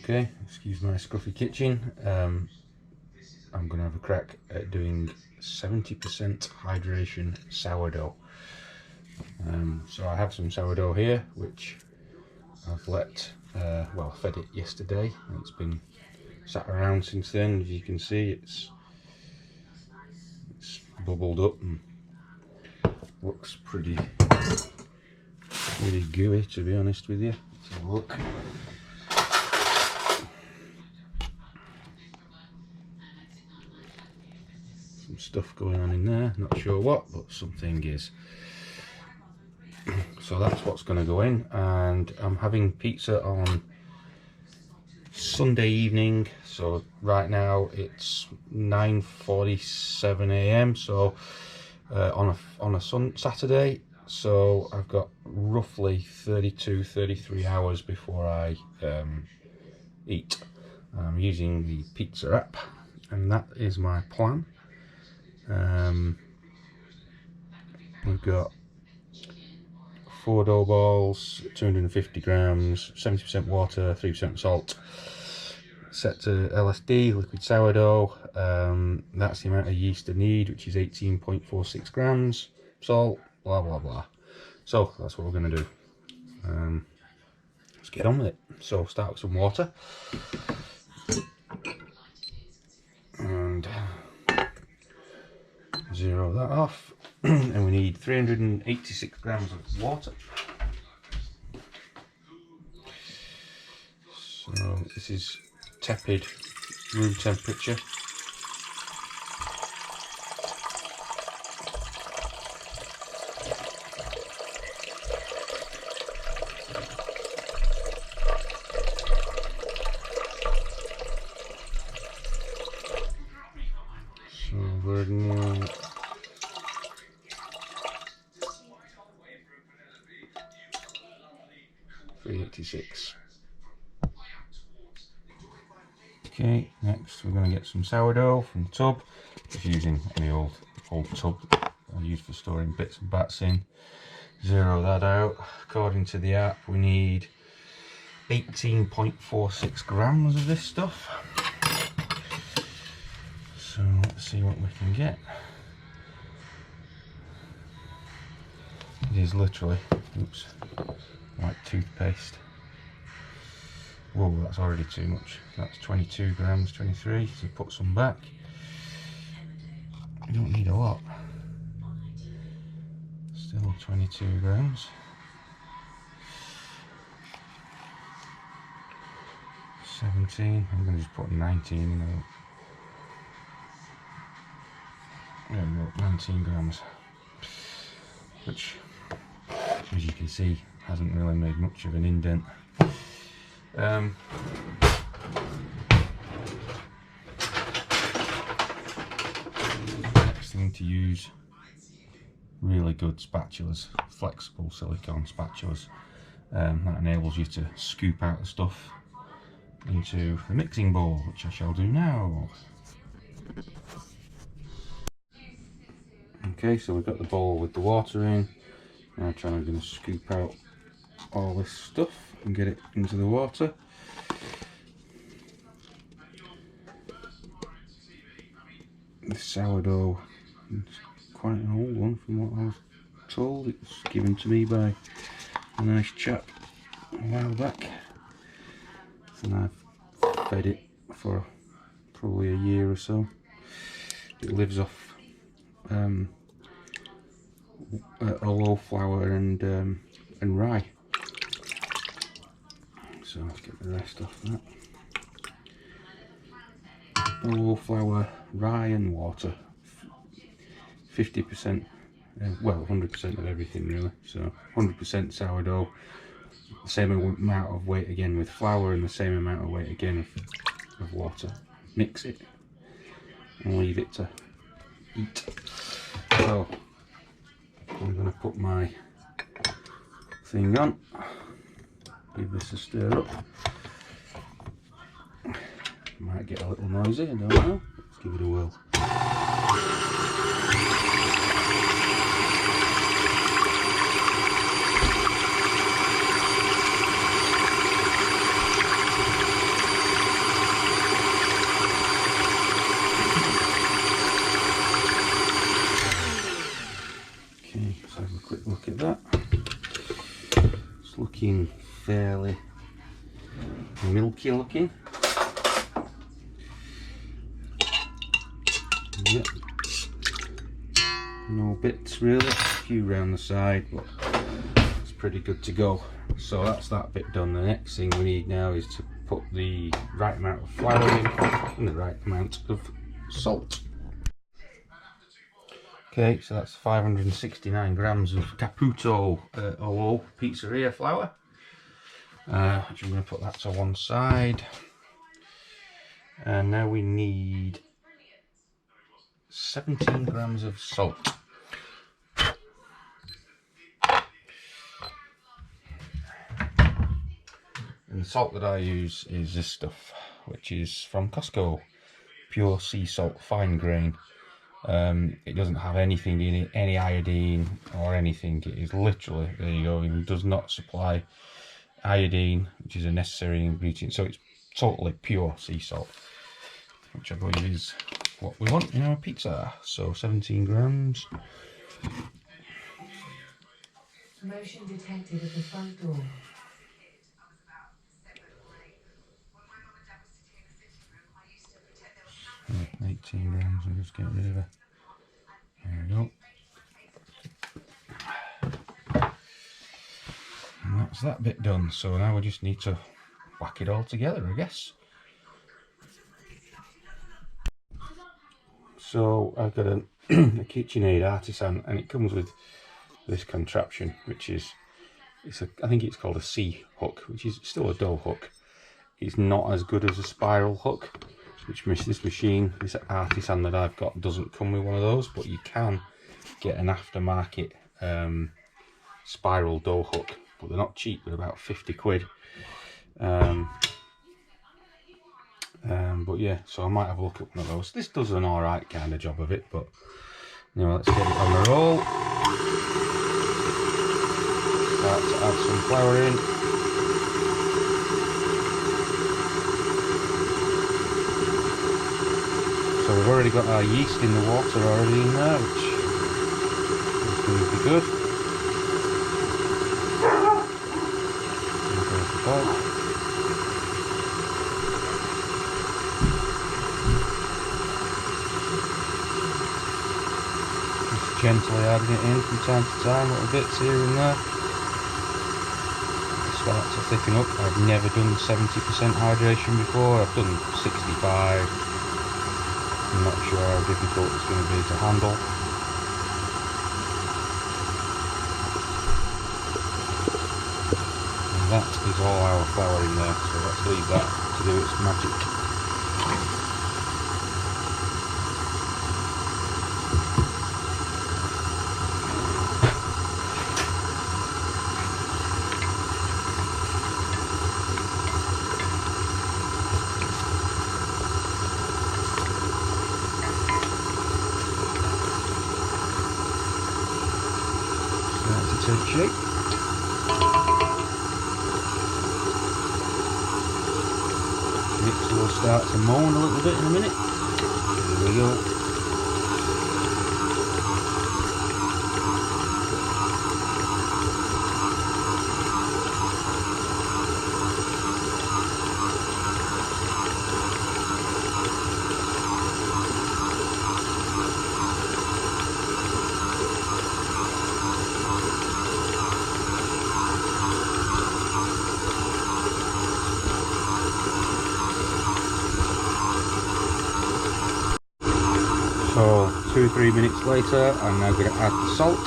Okay, excuse my scruffy kitchen. I'm going to have a crack at doing 70% hydration sourdough. So I have some sourdough here, which I've let, fed it yesterday. It's been sat around since then. As you can see, it's bubbled up and looks pretty gooey, to be honest with you. Let's have a look. Some stuff going on in there, not sure what, but something is. So that's what's going to go in, and I'm having pizza on Sunday evening. So right now it's 9:47 a.m. so on a Saturday, so I've got roughly 33 hours before I eat. I'm using the pizza app, and that is my plan. We've got 4 dough balls, 250 grams, 70% water, 3% salt. Set to LSD, liquid sourdough. That's the amount of yeast I need, which is 18.46 grams. Salt, blah blah blah. So that's what we're going to do. Let's get on with it. So start with some water. And zero that off. And we need 386 grams of water. So this is tepid room temperature. So we're now 386. Okay, next we're going to get some sourdough from the tub. Just using any old tub I use for storing bits and bats in. Zero that out. According to the app, we need 18.46 grams of this stuff. So let's see what we can get. It is literally, oops, like toothpaste. Whoa, that's already too much. That's 22 grams, 23, so put some back. You don't need a lot. Still 22 grams. 17, I'm going to just put 19 in there. There we go, 19 grams. Which, as you can see, hasn't really made much of an indent. Next thing to use, really good spatulas, flexible silicone spatulas. That enables you to scoop out the stuff into the mixing bowl, which I shall do now. Okay, so we've got the bowl with the water in. Now I'm going to scoop out all this stuff and get it into the water. The sourdough is quite an old one from what I was told. It was given to me by a nice chap a while back, and I've fed it for probably a year or so. It lives off a low flour and rye. So let's get the rest off that. Low flour, rye and water. 50%, well 100% of everything really. So 100% sourdough, the same amount of weight again with flour and the same amount of weight again of water. Mix it and leave it to eat. So I'm going to put my thing on, give this a stir up. Might get a little noisy, I don't know. Let's give it a whirl. looking fairly milky looking. Yep. No bits really, a few round the side, but it's pretty good to go. So that's that bit done. The next thing we need now is to put the right amount of flour in and the right amount of salt. Okay, so that's 569 grams of Caputo OO pizzeria flour. Which I'm going to put that to one side. And now we need 17 grams of salt. And the salt that I use is this stuff, which is from Costco, pure sea salt, fine grain. It doesn't have anything in it, any iodine or anything. It is literally, there you go, it does not supply iodine, which is a necessary ingredient. So it's totally pure sea salt, which I believe is what we want in our pizza. So 17 grams. Motion detected at the front door. 18 grams, I'll just get rid of it. There we go. And that's that bit done. So now we just need to whack it all together, I guess. So I've got a KitchenAid Artisan, and it comes with this contraption, which is, I think it's called a C hook, which is still a dough hook. It's not as good as a spiral hook, which this machine, this Artisan that I've got, doesn't come with one of those, but you can get an aftermarket spiral dough hook, but they're not cheap. They're about 50 quid. But yeah, so I might have a look at one of those. This does an alright kind of job of it, but you know, let's get it on the roll. Start to add some flour in. So we've already got our yeast in the water already in there, which is going to be good. There goes the bag. Just gently adding it in from time to time, little bits here and there. Start to thicken up. I've never done 70% hydration before. I've done 65. I'm not sure how difficult it's going to be to handle. And that is all our flour in there, so let's leave that to do its magic. Take shape. Mix will start to moan a little bit in a minute. There we go. So 2 or 3 minutes later, I'm now going to add the salt.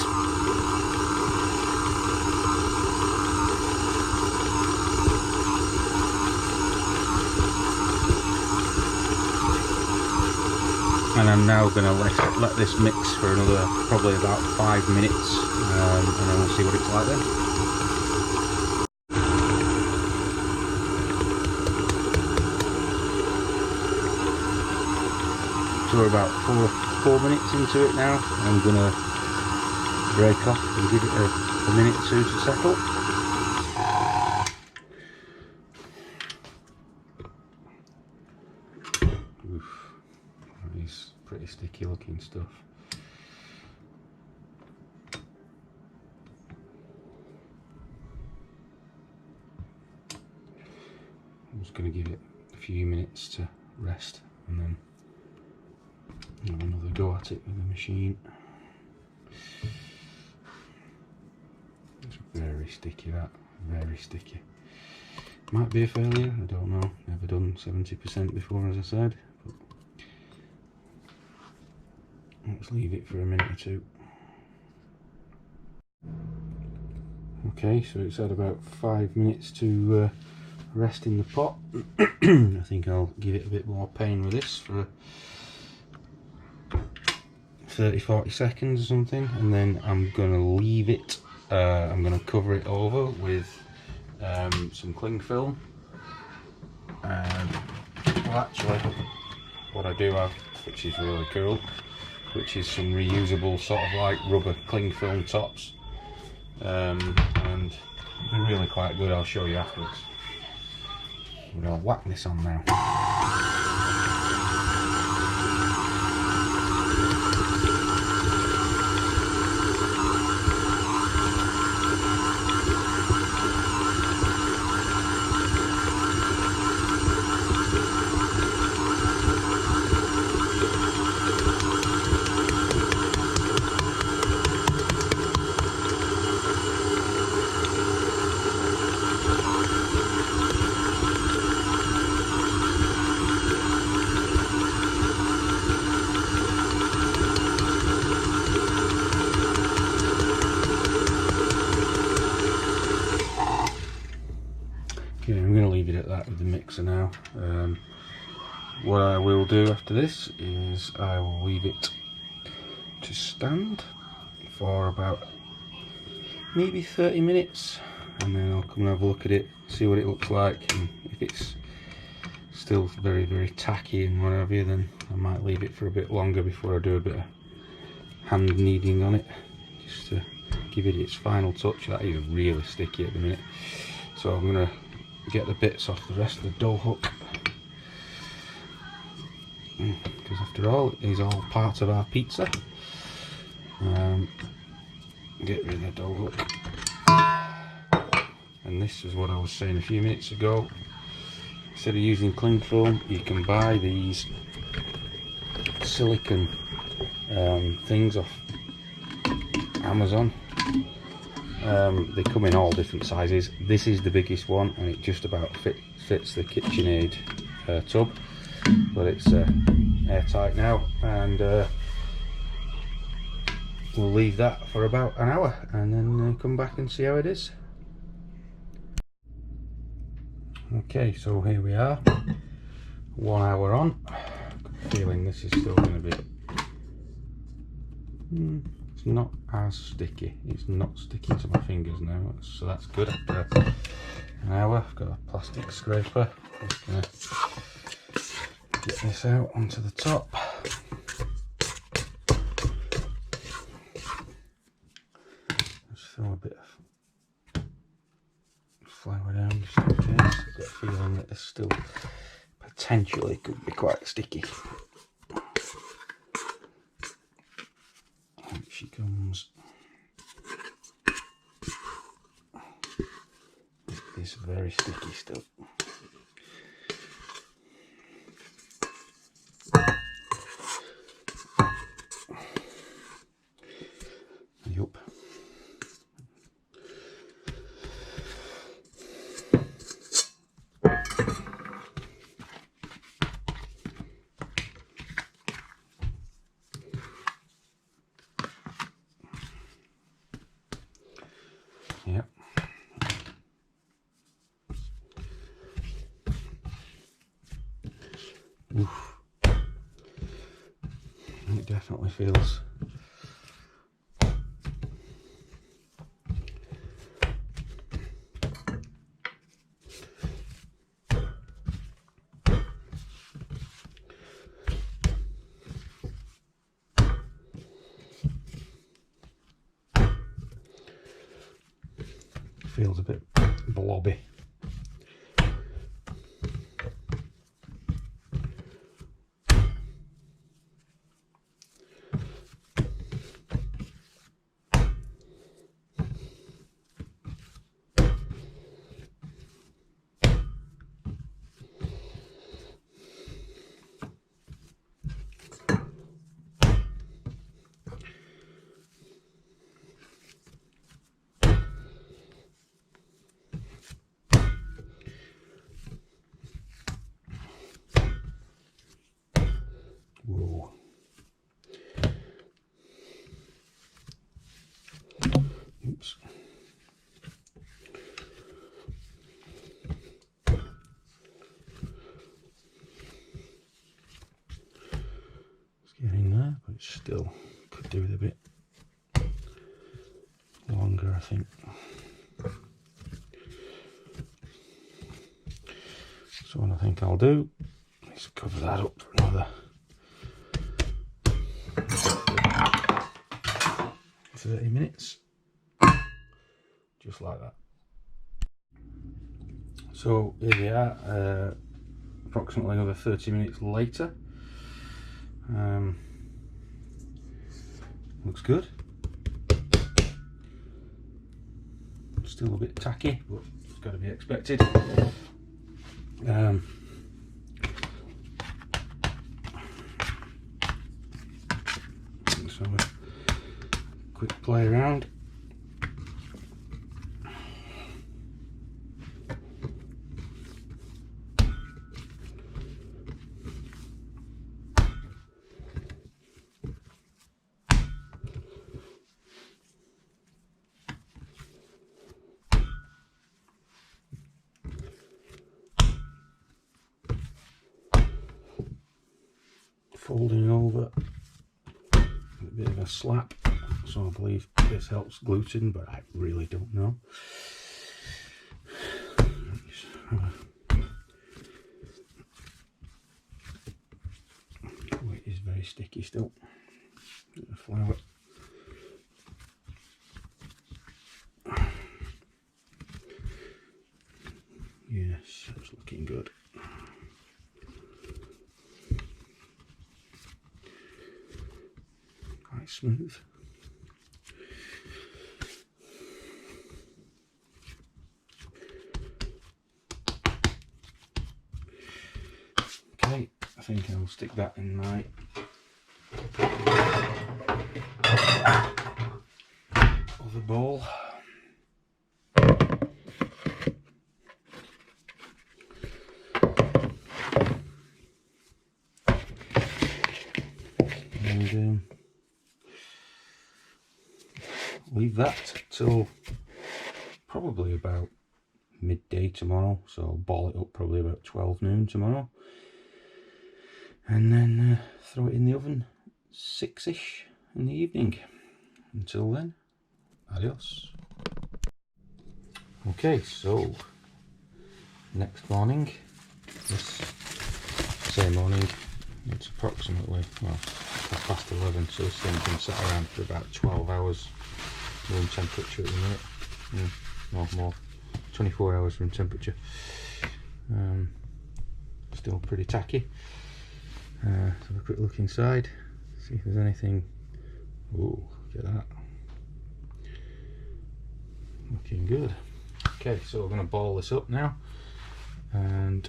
And I'm now going to let this mix for another probably about 5 minutes, and then we'll see what it's like then. So we're about four minutes into it now. I'm going to break off and give it a minute or two to settle. Oof, that is pretty sticky looking stuff. just going to give it a few minutes to rest and then have another go at it with the machine. It's very sticky, that, very sticky. Might be a failure, I don't know, never done 70% before, as I said, but let's leave it for a minute or two. Okay, so it's had about 5 minutes to rest in the pot. I think I'll give it a bit more pain with this for 30-40 seconds or something, and then I'm going to leave it. I'm going to cover it over with some cling film. Well, actually, what I do have, which is really cool, which is some reusable sort of like rubber cling film tops, and they're really quite good. I'll show you afterwards. But I'll whack this on now. Okay, I'm going to leave it at that with the mixer now. What I will do after this is I will leave it to stand for about maybe 30 minutes, and then I'll come and have a look at it, see what it looks like, and if it's still very tacky and what have you, then I might leave it for a bit longer before I do a bit of hand kneading on it, just to give it its final touch. That is really sticky at the minute, so I'm going to get the bits off the rest of the dough hook, because after all it is all part of our pizza. Get rid of the dough hook, and this is what I was saying a few minutes ago. Instead of using cling film, you can buy these silicone things off Amazon. They come in all different sizes. This is the biggest one, and it just about fits the KitchenAid tub, but it's airtight now, and we'll leave that for about an hour and then come back and see how it is. Okay, so here we are, 1 hour on. Feeling this is still going to be it's not as sticky. It's not sticking to my fingers now, so that's good. After an hour, I've got a plastic scraper. Just gonna get this out onto the top. Just throw a bit of flour down just in case. I've got a feeling that this still potentially could be quite sticky. Here she comes. It's very sticky still. Yup. Yep. Oof. It definitely feels a bit blobby. Still could do with a bit longer, I think. So what I think I'll do is cover that up for another 30 minutes, just like that. So here we are, approximately another 30 minutes later. Looks good. Still a bit tacky, but it's got to be expected. So a quick play around. Folding over with a bit of a slap, so I believe this helps gluten, but I really don't know. Oh, it is very sticky still. The flour. Yes, it's looking good. Quite smooth. Okay, I think I'll stick that in my other bowl. And leave that till probably about midday tomorrow, so I'll ball it up probably about 12 noon tomorrow, and then throw it in the oven 6ish in the evening. Until then, adios. Okay, so next morning, this same morning, it's approximately, well, 11:30, so this thing's been sat around for about 12 hours room temperature at the minute. No more, 24 hours room temperature. Still pretty tacky. Let's have a quick look inside, see if there's anything. Oh, look at that, looking good. Okay, so we're going to ball this up now, and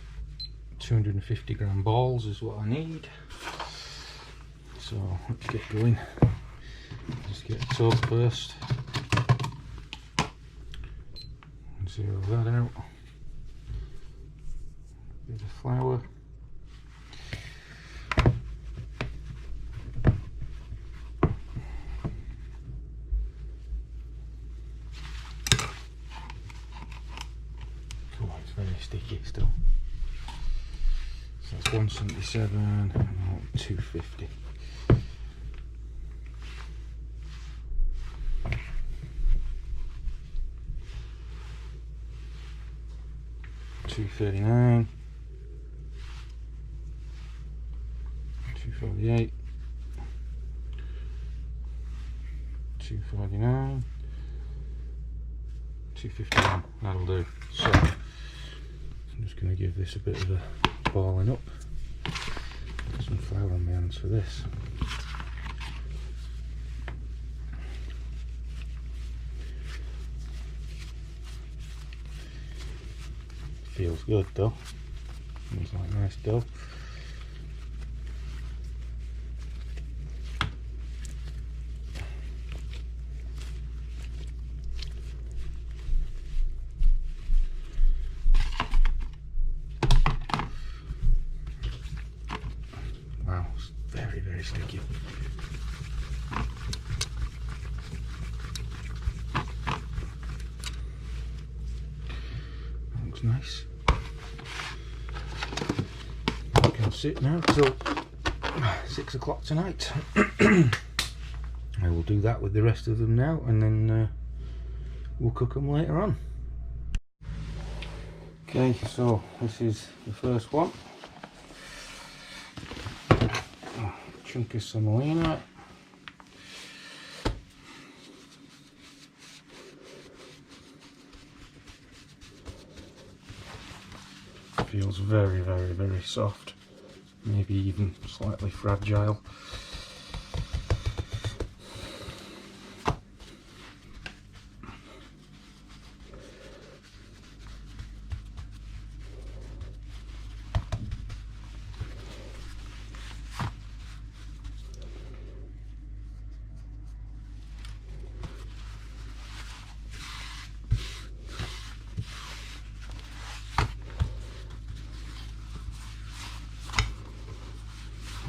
250 gram balls is what I need. So let's get going. Just get a tub first and zero that out. Bit of flour. Oh, it's very sticky still. So that's 177 and 250. 239, 248, 249, 251, that'll do. So I'm just going to give this a bit of a balling up. Got some flour on my hands for this. Feels good though. Looks like nice dough. Wow, it's very, very sticky. Looks nice. I can sit now till 6 o'clock tonight. I will do that with the rest of them now, and then we'll cook them later on. Okay, so this is the first one. Chunk of semolina. Feels very, very, very soft. Maybe even slightly fragile.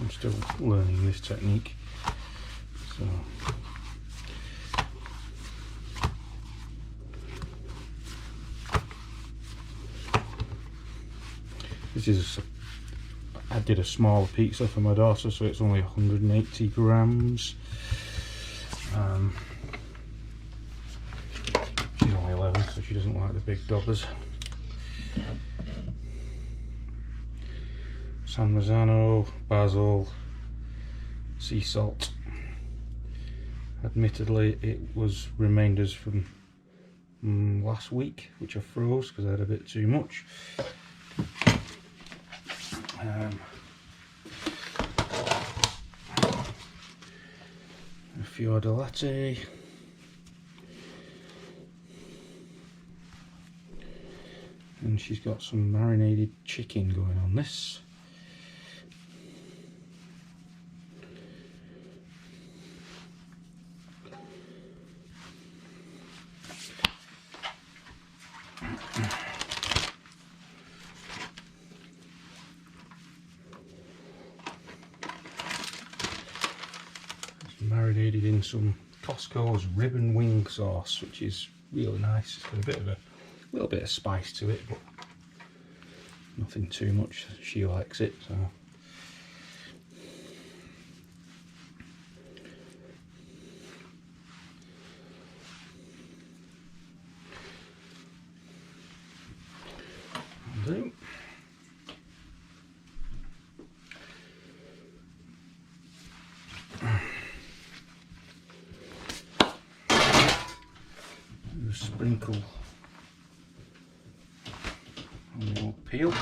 I'm still learning this technique, so this is, I did a smaller pizza for my daughter, so it's only 180 grams. She's only 11, so she doesn't like the big dobbers. San Marzano, basil, sea salt. Admittedly, it was remainders from last week, which I froze because I had a bit too much. A Fiorda latte. And she's got some marinated chicken going on this. Marinated in some Costco's ribbon wing sauce, which is really nice. It's got a little bit of spice to it, but nothing too much. She likes it, so. Do. Sprinkle on the old peel,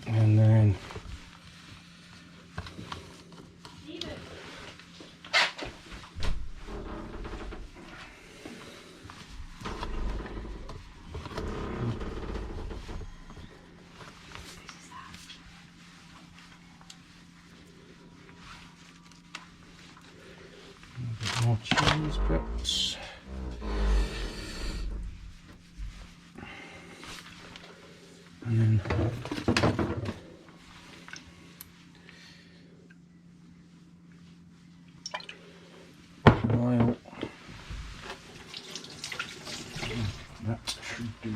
and then more cheese perhaps. And then oil. That should do.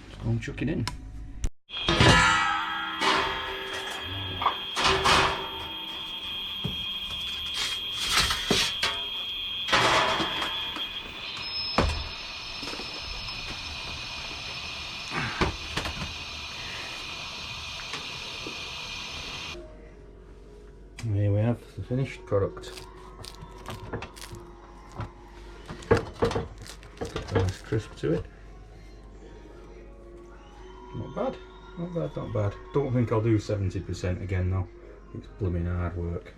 Just go and chuck it in. And here we have the finished product. Got a nice crisp to it. Not bad, not bad, not bad. Don't think I'll do 70% again though. It's blooming hard work.